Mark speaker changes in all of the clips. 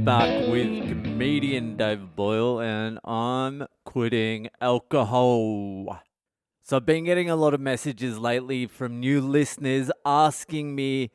Speaker 1: back with comedian David Boyle, and I'm quitting alcohol. So I've been getting a lot of messages lately from new listeners asking me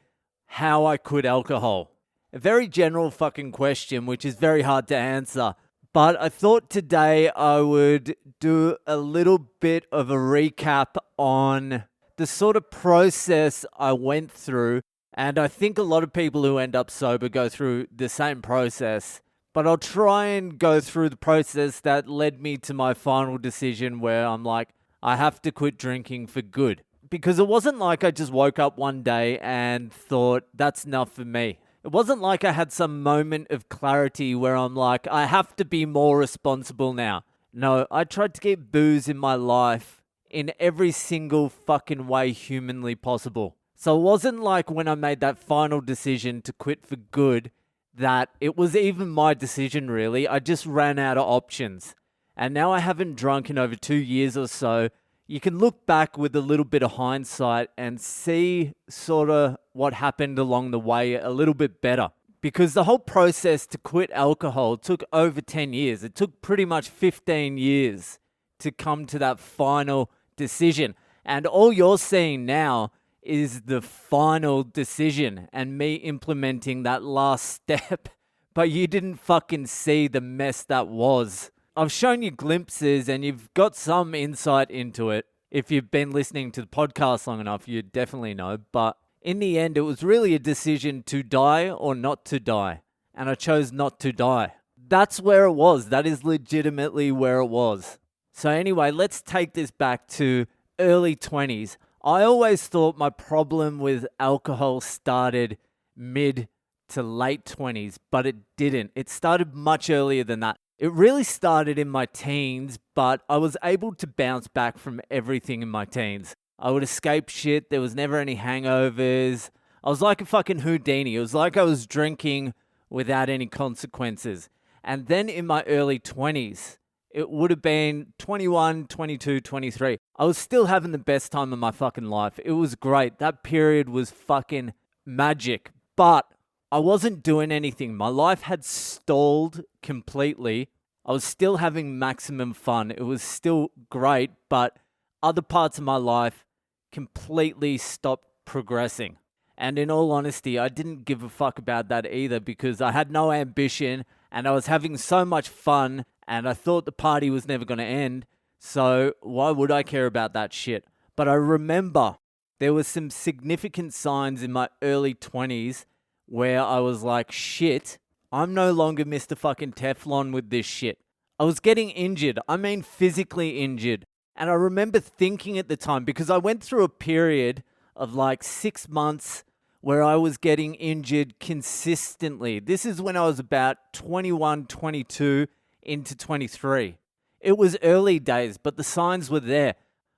Speaker 1: how I quit alcohol. A very general fucking question, which is very hard to answer. But I thought today I would do a little bit of a recap on the sort of process I went through. And I think a lot of people who end up sober go through the same process. But I'll try and go through the process that led me to my final decision where I'm like, I have to quit drinking for good. Because it wasn't like I just woke up one day and thought, that's enough for me. It wasn't like I had some moment of clarity where I'm like, I have to be more responsible now. No, I tried to keep booze in my life in every single fucking way humanly possible. So it wasn't like when I made that final decision to quit for good that it was even my decision really. I just ran out of options. And now I haven't drunk in over 2 years or so. You can look back with a little bit of hindsight and see sort of what happened along the way a little bit better. Because the whole process to quit alcohol took over 10 years. It took pretty much 15 years to come to that final decision. And all you're seeing now is the final decision and me implementing that last step. But you didn't fucking see the mess that was. I've shown you glimpses and you've got some insight into it. If you've been listening to the podcast long enough, you definitely know. But in the end, it was really a decision to die or not to die. And I chose not to die. That's where it was. That is legitimately where it was. So anyway, let's take this back to early 20s. I always thought my problem with alcohol started mid to late 20s, but it didn't. It started much earlier than that. It really started in my teens, but I was able to bounce back from everything in my teens. I would escape shit. There was never any hangovers. I was like a fucking Houdini. It was like I was drinking without any consequences. And then in my early 20s, it would have been 21, 22, 23. I was still having the best time of my fucking life. It was great. That period was fucking magic. But I wasn't doing anything. My life had stalled completely. I was still having maximum fun. It was still great, but other parts of my life completely stopped progressing. And in all honesty, I didn't give a fuck about that either because I had no ambition and I was having so much fun and I thought the party was never going to end. So why would I care about that shit? But I remember there were some significant signs in my early 20s where I was like, shit, I'm no longer Mr. fucking Teflon with this shit. I was getting injured. I mean physically injured. And I remember thinking at the time, because I went through a period of like 6 months where I was getting injured consistently. This is when I was about 21, 22 into 23. It was early days, but the signs were there.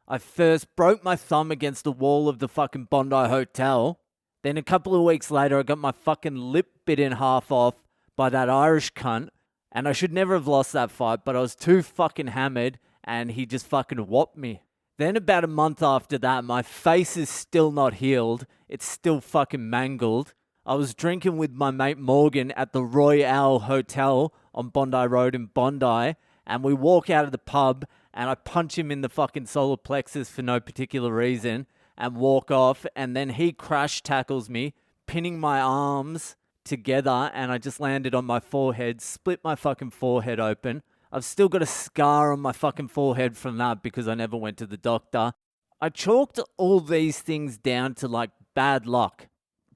Speaker 1: I first broke my thumb against the wall of the fucking Bondi Hotel. Then a couple of weeks later, I got my fucking lip bit in half off by that Irish cunt. And I should never have lost that fight, but I was too fucking hammered and he just fucking whopped me. Then about a month after that, my face is still not healed. It's still fucking mangled. I was drinking with my mate Morgan at the Royale Hotel on Bondi Road in Bondi. And we walk out of the pub and I punch him in the fucking solar plexus for no particular reason and walk off. And then he crash tackles me, pinning my arms together. And I just landed on my forehead, split my fucking forehead open. I've still got a scar on my fucking forehead from that because I never went to the doctor. I chalked all these things down to like bad luck.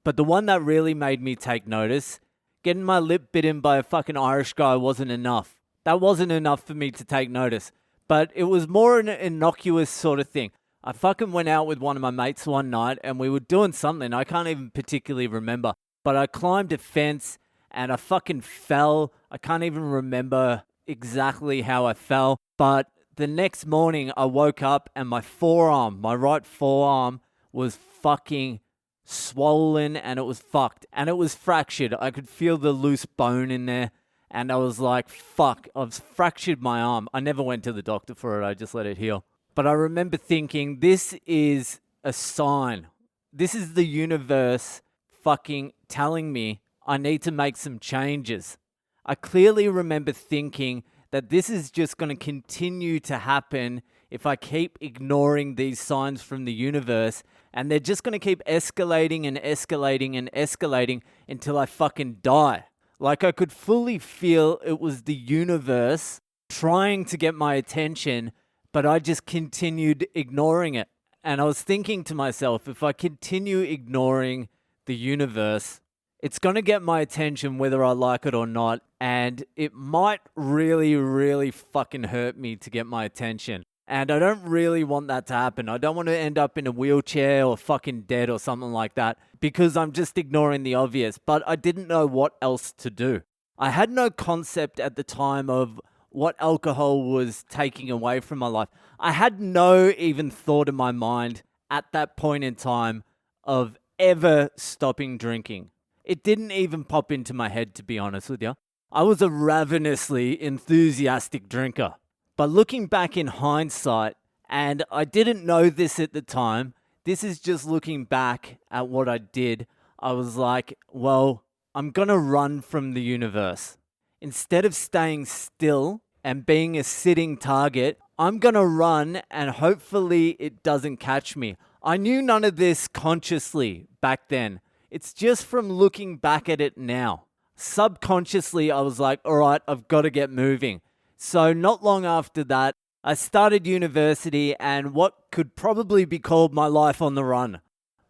Speaker 1: But the one that really made me take notice, getting my lip bitten by a fucking Irish guy wasn't enough. That wasn't enough for me to take notice. But it was more an innocuous sort of thing. I fucking went out with one of my mates one night and we were doing something. I can't even particularly remember. But I climbed a fence and I fucking fell. I can't even remember exactly how I fell. But the next morning I woke up and my forearm, my right forearm was fucking swollen and it was fucked. And it was fractured. I could feel the loose bone in there. And I was like, fuck, I've fractured my arm. I never went to the doctor for it. I just let it heal. But I remember thinking, this is a sign. This is the universe fucking telling me I need to make some changes. I clearly remember thinking that this is just going to continue to happen if I keep ignoring these signs from the universe, and they're just going to keep escalating and escalating and escalating until I fucking die. Like, I could fully feel it was the universe trying to get my attention, but I just continued ignoring it. And I was thinking to myself, if I continue ignoring the universe, it's going to get my attention whether I like it or not, and it might really, really fucking hurt me to get my attention. And I don't really want that to happen. I don't want to end up in a wheelchair or fucking dead or something like that because I'm just ignoring the obvious. But I didn't know what else to do. I had no concept at the time of what alcohol was taking away from my life. I had no even thought in my mind at that point in time of ever stopping drinking. It didn't even pop into my head, to be honest with you. I was a ravenously enthusiastic drinker. But looking back in hindsight, and I didn't know this at the time, this is just looking back at what I did. I was like, well, I'm going to run from the universe. Instead of staying still and being a sitting target, I'm going to run and hopefully it doesn't catch me. I knew none of this consciously back then. It's just from looking back at it now. Subconsciously, I was like, all right, I've got to get moving. So not long after that, I started university and what could probably be called my life on the run.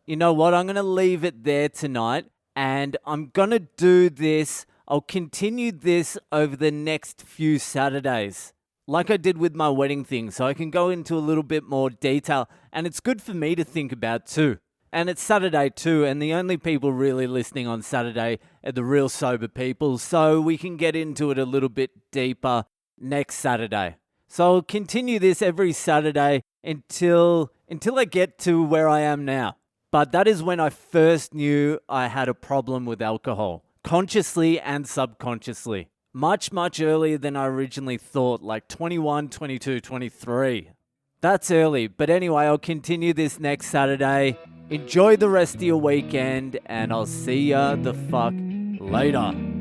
Speaker 1: You know what? I'm going to leave it there tonight and I'm going to do this. I'll continue this over the next few Saturdays, like I did with my wedding thing, so I can go into a little bit more detail. And it's good for me to think about too. And it's Saturday too, and the only people really listening on Saturday are the real sober people, so we can get into it a little bit deeper next Saturday. So I'll continue this every Saturday until I get to where I am now. But that is when I first knew I had a problem with alcohol, consciously and subconsciously. Much, much earlier than I originally thought, like 21, 22, 23. That's early, but anyway, I'll continue this next Saturday. Enjoy the rest of your weekend, and I'll see ya the fuck later.